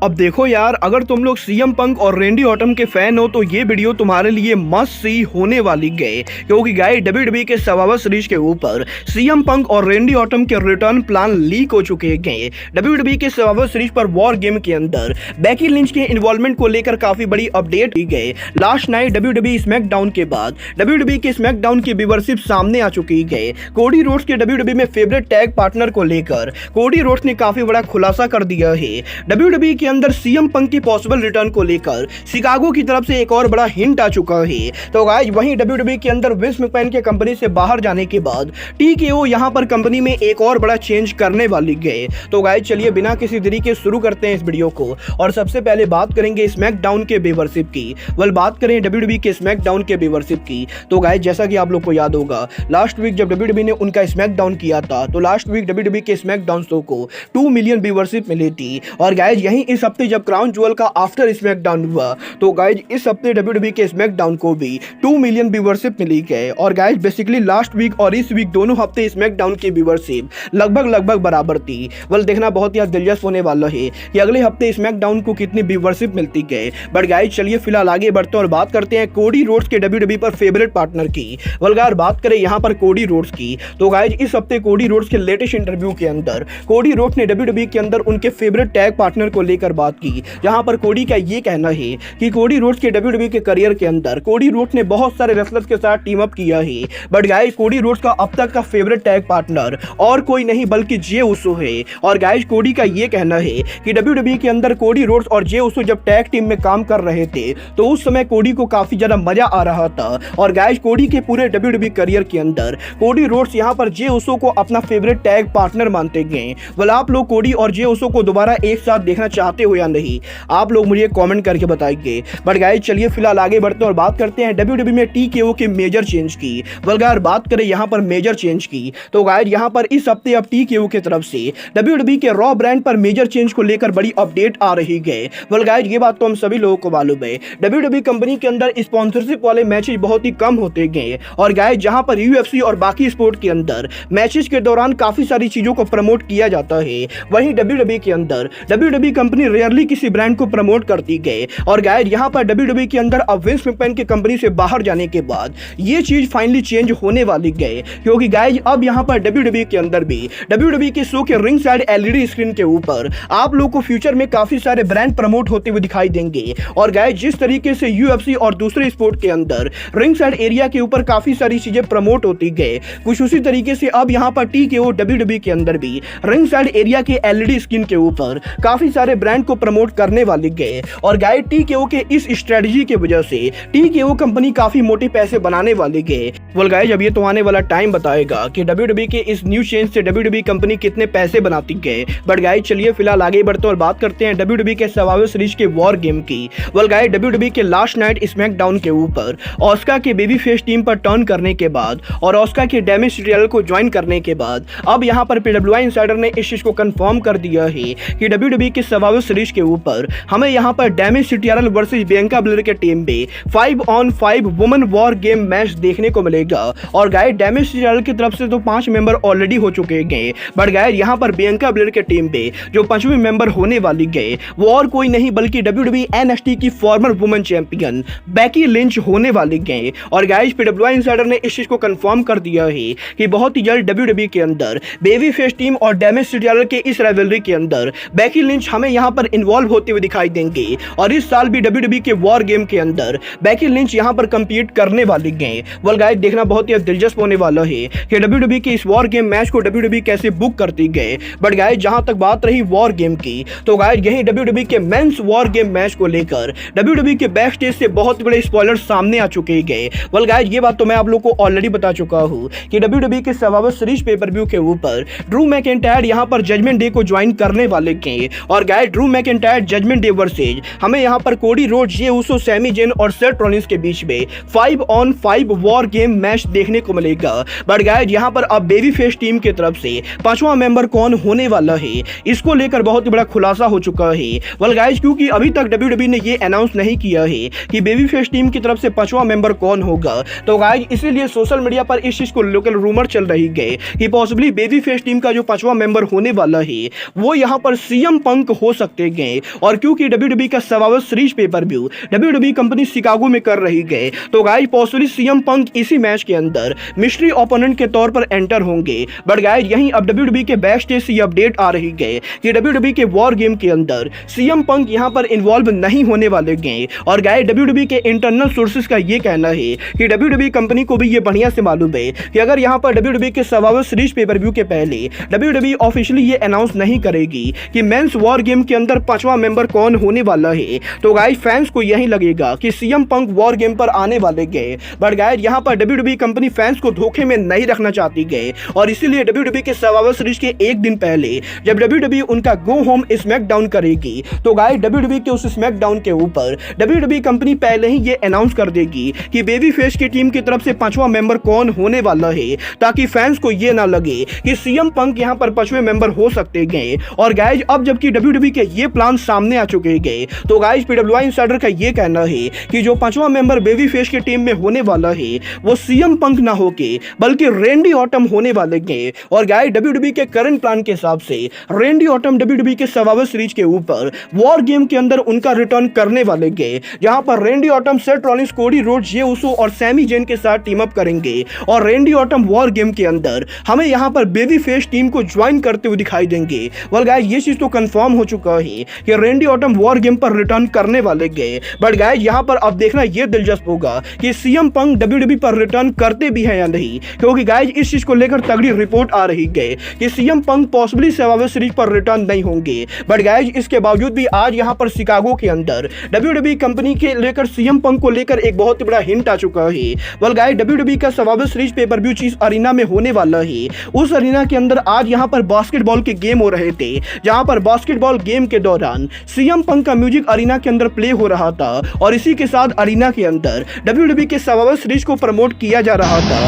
अब देखो यार, अगर तुम लोग सीएम पंक और रेंडी ऑटम के फैन हो तो ये वीडियो तुम्हारे लिए मस्ट सी होने वाली है, क्योंकि गाइस डब्ल्यूडब्ल्यूई के सर्वाइवर सीरीज के ऊपर सीएम पंक और रेंडी ऑटम के रिटर्न प्लान लीक हो चुके हैं। डब्ल्यूडब्ल्यूई के सर्वाइवर सीरीज पर वॉर गेम के अंदर बेकी लिंच के इन्वॉल्वमेंट को लेकर काफी बड़ी अपडेट दी गई। लास्ट नाइट डब्ल्यूडब्ल्यूई स्मैकडाउन के बाद डब्ल्यूडब्ल्यूई के स्मैकडाउन की व्यूअरशिप सामने आ चुकी है। कोडी रोड्स के डब्ल्यूडब्ल्यूई में फेवरेट टैग पार्टनर को लेकर कोडी रोड्स ने काफी बड़ा खुलासा कर दिया है। डब्ल्यूडब्ल्यूई के अंदर सीएम पंक की पॉसिबल रिटर्न को लेकर शिकागो की तरफ से एक और बड़ा हिंट आ चुका है। तो गाइस वहीं डब्ल्यूडब्ल्यूई के अंदर विंस मैकमैन के कंपनी से बाहर जाने के बाद टीकेओ यहां पर कंपनी में एक और बड़ा चेंज करने वाली है। तो गाइस चलिए बिना किसी देरी के शुरू करते हैं इस वीडियो को, और सबसे पहले बात करेंगे स्मैकडाउन के व्यूअरशिप की। बात करें डब्ल्यूडब्ल्यूई के स्मैकडाउन के व्यूअरशिप की, तो गाइस जैसा कि आप लोग को याद होगा, लास्ट वीक जब डब्ल्यूडब्ल्यूई ने उनका स्मैकडाउन किया था तो लास्ट वीक डब्ल्यूडब्ल्यूई के स्मैकडाउन शो को 2 मिलियन व्यूअरशिप मिली थी। और गाइस यहीं इस हफ्ते जब क्राउन ज्वेल का आफ्टर स्मैकडाउन हुआ तो गाइस इस हफ्ते डब्ल्यूडब्ल्यूई के स्मैकडाउन को भी 2 मिलियन व्यूअरशिप मिली है। और गाइस बेसिकली लास्ट वीक और इस वीक दोनों हफ्ते स्मैकडाउन की व्यूअरशिप लगभग बराबर थी। देखना बहुत ही दिलचस्प होने वाला है कि अगले हफ्ते स्मैकडाउन को कितनी व्यूअरशिप मिलती है। बट गाइस चलिए फिलहाल आगे बढ़ते हैं और बात करते हैं कोडी रोड्स के डब्ल्यूडब्ल्यूई पर फेवरेट पार्टनर की। अगर बात करें यहाँ पर कोडी रोड्स की, तो गाइस इस हफ्ते कोडी रोड्स के लेटेस्ट इंटरव्यू के अंदर कोडी रोड्स ने डब्ल्यूडब्ल्यूई के अंदर उनके फेवरेट टैग पार्टनर को लेकर बात की, जहां पर कोडी का ये कहना है कि कोडी रोड्स के डब्ल्यूडब्ल्यूई के करियर के अंदर कोडी रोड्स ने बहुत सारे रेसलर्स के साथ टीम अप किया है, बट गाइस कोडी रोड्स का अब तक का फेवरेट टैग पार्टनर और कोई नहीं बल्कि जे उसो है। और गाइस कोडी का ये कहना है कि डब्ल्यूडब्ल्यूई के अंदर कोडी रोड्स और जे उसो जब टैग टीम में काम कर रहे थे तो उस समय कोडी को काफी ज्यादा मजा आ रहा था। और गाइस कोडी के पूरे डब्ल्यूडब्ल्यूई करियर के अंदर कोडी रोड्स यहां पर जे उसो को अपना फेवरेट टैग पार्टनर मानते गए। आप लोग कोडी और जे उसो को दोबारा एक साथ देखना चाहते हो या नहीं, आप लोग मुझे कमेंट करके बताइए। बट गाइस चलिए फिलहाल आगे बढ़ते हैं और बात करते हैं डब्ल्यूडब्ल्यूई में टीकेओ के मेजर चेंज की। अगर बात करें यहां पर मेजर चेंज की, तो गाइस यहां पर इस हफ्ते अब टीकेओ की तरफ से डब्ल्यूडब्ल्यूई के रॉ ब्रांड पर मेजर चेंज को लेकर बड़ी अपडेट आ रही है। गाइस ये बात तो हम सभी लोगों को मालूम है, डब्ल्यूडब्ल्यूई कंपनी के अंदर स्पॉन्सरशिप वाले मैचेस बहुत ही कम होते गए। और गाइस जहां पर यूएफसी और बाकी स्पोर्ट के अंदर मैचेस के दौरान काफी सारी चीजों को प्रमोट किया जाता है, वहीं डब्ल्यूडब्ल्यूई के अंदर डब्ल्यूडब्ल्यूई कंपनी रेयरली किसी ब्रांड को प्रमोट करती गए। और गाइस यहां पर डब्ल्यूडब्ल्यूई के अंदर अब विंस मैकमैन की कंपनी से बाहर जाने के बाद ये चीज फाइनली चेंज होने वाली है, क्योंकि गाइस अब यहां पर डब्ल्यूडब्ल्यूई के अंदर भी डब्ल्यूडब्ल्यूई के शो के रिंग साइड एलईडी स्क्रीन के ऊपर आप लोग को फ्यूचर में काफी सारे ब्रांड प्रमोट होते हुए दिखाई देंगे। और गाइस जिस तरीके से यूएफसी और दूसरे स्पोर्ट के अंदर रिंग साइड एरिया के ऊपर काफी सारी चीजें प्रमोट होती गए, कुछ उसी तरीके से अब यहां पर टीकेओ डब्ल्यूडब्ल्यूई के अंदर भी रिंग साइड एरिया के एलईडी स्क्रीन के ऊपर काफी सारे ब्रांड को प्रमोट करने वाली गए। और गाइस टीकेओ के इस स्ट्रेटजी की वजह से टीकेओ कंपनी काफी मोटे पैसे बनाने वाली गए। गाइस अब ये तो आने वाला टाइम बताएगा कि डब्ल्यूडब्ल्यूई के इस न्यू चेंज से डब्ल्यूडब्ल्यूई कंपनी कितने पैसे बनाती गए। बट गाइस चलिए फिलहाल आगे बढ़ते हैं और बात करते हैं डब्ल्यूडब्ल्यूई के सर्वाइवर सीरीज के वॉर गेम की। गाइस डब्ल्यूडब्ल्यूई के लास्ट नाइट स्मैकडाउन के ऊपर ऑस्का के बेबी फेस टीम पर टर्न करने के बाद और ऑस्का के डैमेज सीरियल को ज्वाइन करने के बाद अब यहां पर पीडब्ल्यूआई इनसाइडर ने इस चीज को कंफर्म कर दिया है कि डब्ल्यूडब्ल्यूई के सर्वाइवर सीरीज के ऊपर हमें यहां पर damage serial versus Bianca Blair के टीम में 5-on-5 women war game match देखने को मिलेगा। और गाइस डैमेज सीरियल की तरफ से तो 5 मेंबर ऑलरेडी हो चुके हैं, बट गाइस यहां पर बियांका ब्लेयर के टीम में जो 5वीं मेंबर होने वाली है वो और कोई नहीं बल्कि डब्ल्यूडब्ल्यूई एनएक्सटी की farmer women champion Becky Lynch होने वाली है। और गाइस पीडब्ल्यूआई इनसाइडर ने इस चीज को कंफर्म कर दिया है कि बहुत ही जल्द डब्ल्यूडब्ल्यूई के अंदर बेबी फेस टीम और डैमेज सीरियल के इस राइवलरी के अंदर बेकी लिंच हमें यहां पर इन्वॉल्व होते हुए दिखाई देंगे। और इस साल भी डब्ल्यूडब्ल्यूई के वॉर गेम के अंदर बेकी लिंच यहां पर कंपीट करने वाली है। गाइस देखना बहुत ही दिलचस्प होने वाला है कि डब्ल्यूडब्ल्यूई के इस वॉर गेम मैच को डब्ल्यूडब्ल्यूई कैसे बुक करती गए। बट गाइस जहां तक बात रही वॉर गेम की, तो गाइस यही डब्ल्यूडब्ल्यूई के मेंस वॉर गेम मैच को लेकर डब्ल्यूडब्ल्यूई के बैक स्टेज से बहुत बड़े स्पॉयलर्स सामने आ चुके हैं। गाइस ये बात तो मैं आप लोग को ऑलरेडी बता चुका हूं कि डब्ल्यूडब्ल्यूई के सर्वाइवर सीरीज पेपर व्यू के ऊपर ड्रू मैकिंटायर यहां पर जजमेंट डे को ज्वाइन करने वाले हैं। और guys Drew McIntyre judgment day versus हमें यहां पर कोडी रोड्स, जे उसो, सैमी जेन और सेथ रॉलिंस के बीच में 5-on-5 वॉर गेम मैच देखने को मिलेगा। बट गाइस यहां पर अब बेबी फेस टीम की तरफ से 5वां मेंबर कौन होने वाला है इसको लेकर बहुत ही बड़ा खुलासा हो चुका है। गाइस क्योंकि अभी तक डब्ल्यूडब्ल्यूई ने ये अनाउंस नहीं किया है कि बेबी फेस टीम की तरफ से 5वां मेंबर कौन होगा, तो गाइस इसीलिए सोशल मीडिया पर इस चीज को लोकल रूमर चल रही है कि पॉसिबली बेबी फेस टीम का जो 5वां मेंबर होने वाला है वो यहां पर सीएम पंक हो सकता सकते गए। और क्योंकि WWE का survivor series pay per view WWE company Chicago में कर रही गए, तो गाइज पॉसिबली सीएम पंक इसी मैच के अंदर मिस्ट्री ओपोनेंट के तौर पर एंटर होंगे। बट गाइज यहीं अब WWE के बैक स्टेज से अपडेट आ रही गए कि WWE के वॉर गेम के अंदर सीएम पंक यहां पर इन्वॉल्व नहीं होने वाले गए। और गाइज WWE के इंटरनल सोर्सेज का ये कहना है कि WWE कंपनी को भी ये बढ़िया से मालूम है कि अगर यहां पर WWE के सर्वाइवर सीरीज पेपर व्यू के पहले WWE ऑफिशियली ये अनाउंस नहीं करेगी कि मेंस वॉर गेम के अंदर 5वां मेंबर कौन होने वाला है, तो गाइज फैंस को यही लगेगा कि सीएम पंक वॉर गेम पर आने वाले गए। बट गाइज यहां पर WWE कंपनी फैंस को धोखे में नहीं रखना चाहती गए, और इसीलिए WWE के सर्वाइवर सीरीज के एक दिन पहले जब WWE उनका गो होम स्मैकडाउन करेगी, तो गाइज WWE के उस स्मैकडाउन के ऊपर WWE कंपनी पहले ही ये अनाउंस कर देगी कि बेबी फेस की टीम की तरफ से 5वां मेंबर कौन होने वाला है, ताकि फैंस को ये ना लगे कि सीएम पंक यहां पर 5वें मेंबर हो सकते गए। और गाइज अब जबकि WWE के ये प्लान सामने आ चुके गए, तो गाइज PWI इंसाइडर का ये कहना है कि जो 5वां मेंबर बेबी फेस की टीम में होने वाला है वो सीएम पंक ना होके बल्कि रेंडी ऑटम होने वाले गए। और गाइज WWE के करंट प्लान के हिसाब से रेंडी ऑटम WWE के सर्वाइवर सीरीज के ऊपर वॉर गेम के अंदर उनका रिटर्न करने वाले गए, जहां पर Randy Orton Seth Rollins, Cody Rhodes, Jey Uso और सैमी जेन के साथ टीम अप करेंगे। और रेंडी ऑटम वॉर गेम के अंदर हमें यहां पर बेबी फेस टीम को ज्वाइन करते हुए दिखाई देंगे। वेल गाइज ये चीज तो कंफर्म हो चुका है कि रेंडी ऑटम वॉर गेम पर रिटर्न करने वाले गए। बट गाइज यहां पर अब देखना ये दिलचस्प होगा कि सीएम पंक WWE पर रिटर्न करते भी हैं या नहीं, क्योंकि गाइज इस चीज को लेकर तगड़ी रिपोर्ट आ रही है कि CM Punk possibly survivor series पर रिटर्न नहीं होंगे। बट गाइज इसके बावजूद भी आज यहां पर शिकागो के अंदर WWE कंपनी के लेकर सीएम पंक को लेकर एक बहुत ही बड़ा हिंट आ चुका है। वेल गाइज WWE का सर्वाइवर सीरीज पेपर व्यू चीज अरीना में होने वाला है। उस अरीना के अंदर आज यहां पर बास्केटबॉल के गेम हो रहे थे, जहां पर बास्केटबॉल गेम के दौरान सीएम पंक का म्यूजिक अरीना के अंदर प्ले हो रहा था, और इसी के साथ अरीना के अंदर WWE के सर्वाइवर सीरीज को प्रमोट किया जा रहा था।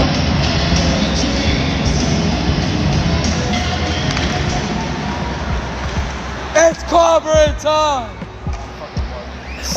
It's Cobra time!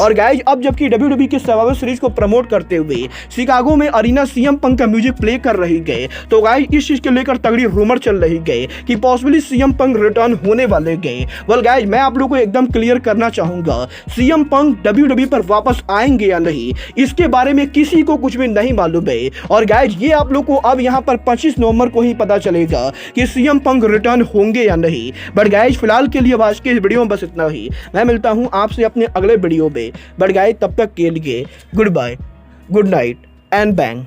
और गाइज अब जबकि WWE के सर्वाइवर सीरीज को प्रमोट करते हुए शिकागो में अरीना सीएम पंक का म्यूजिक प्ले कर रही गए, तो गाइज इस चीज के लेकर तगड़ी रूमर चल रही गए कि पॉसिबली सीएम पंक रिटर्न होने वाले गए। वेल गाइज मैं आप लोगों को एकदम क्लियर करना चाहूंगा, सीएम पंक WWE पर वापस आएंगे या नहीं इसके बारे में किसी को कुछ भी नहीं मालूम है। और गाइज ये आप लोग को अब यहाँ पर 25 नवंबर को ही पता चलेगा कि सीएम पंक रिटर्न होंगे या नहीं। बट गाइज फिलहाल के लिए आज के इस वीडियो में बस इतना ही। मैं मिलता हूँ आपसे अपने अगले वीडियो में। बट गाइज तब तक के लिए goodbye, good night and bang.